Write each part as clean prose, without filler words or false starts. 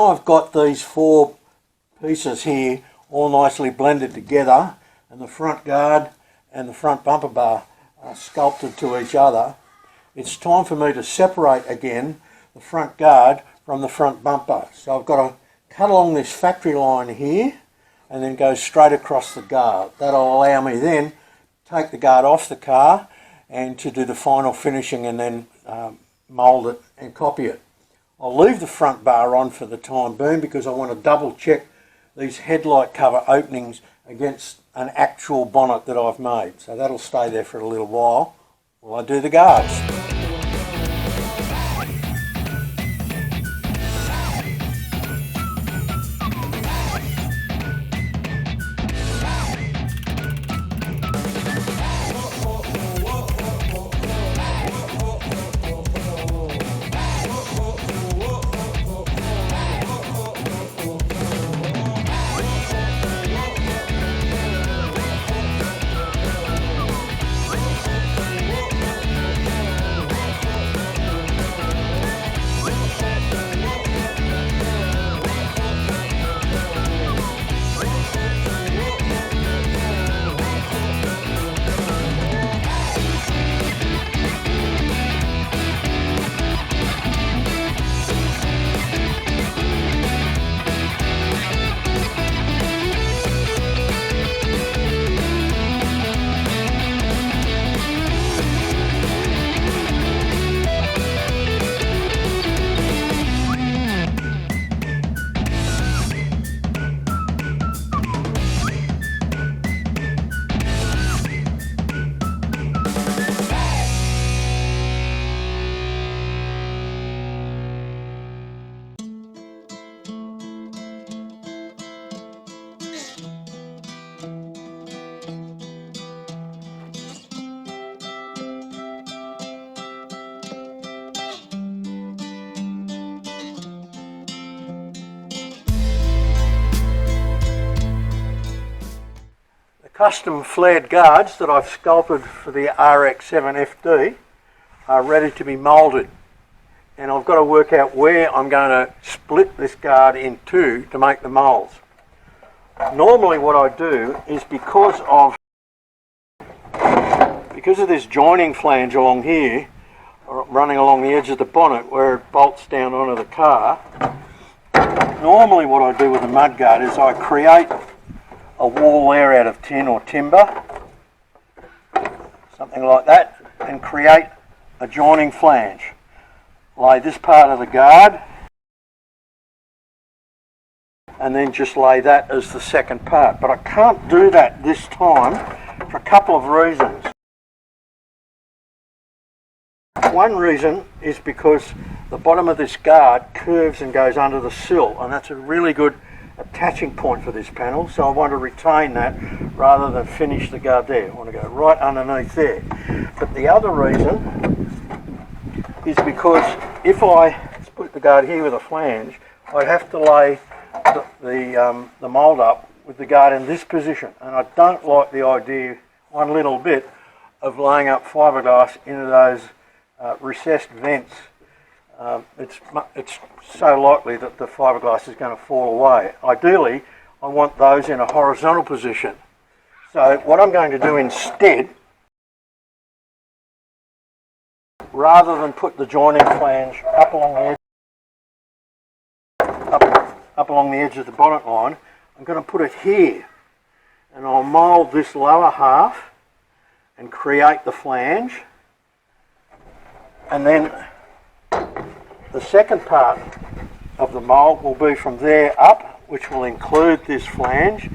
now I've got these four pieces here all nicely blended together, and the front guard and the front bumper bar are sculpted to each other, it's time for me to separate again the front guard from the front bumper. So I've got to cut along this factory line here and then go straight across the guard. That'll allow me then to take the guard off the car and to do the final finishing and then mould it and copy it. I'll leave the front bar on for the time being because I want to double check these headlight cover openings against an actual bonnet that I've made. So that'll stay there for a little while I do the guards. Custom flared guards that I've sculpted for the RX-7 FD are ready to be moulded, and I've got to work out where I'm going to split this guard in two to make the moulds. Normally what I do is because of this joining flange along here, running along the edge of the bonnet where it bolts down onto the car, normally what I do with a mudguard is I create a wall there out of tin or timber, something like that, and create a joining flange. Lay this part of the guard and then just lay that as the second part. But I can't do that this time for a couple of reasons. One reason is because the bottom of this guard curves and goes under the sill, and that's a really good attaching point for this panel, so I want to retain that rather than finish the guard there. I want to go right underneath there. But the other reason is because if I split the guard here with a flange, I'd have to lay the mould up with the guard in this position, and I don't like the idea one little bit of laying up fiberglass into those recessed vents. It's so likely that the fiberglass is going to fall away. Ideally, I want those in a horizontal position. So what I'm going to do instead, rather than put the joining flange up along the edge of the bonnet line, I'm going to put it here, and I'll mould this lower half and create the flange, and then the second part of the mould will be from there up, which will include this flange,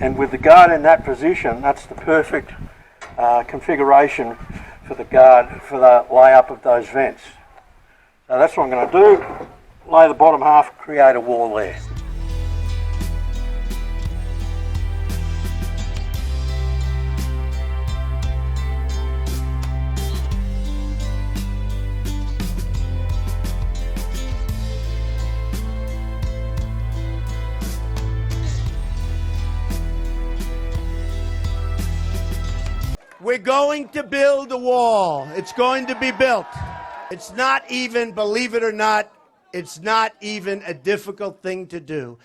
and with the guard in that position, that's the perfect configuration for the guard, for the lay-up of those vents. So that's what I'm going to do, lay the bottom half, create a wall there. We're going to build a wall. It's going to be built. It's not even, believe it or not, It's not even a difficult thing to do.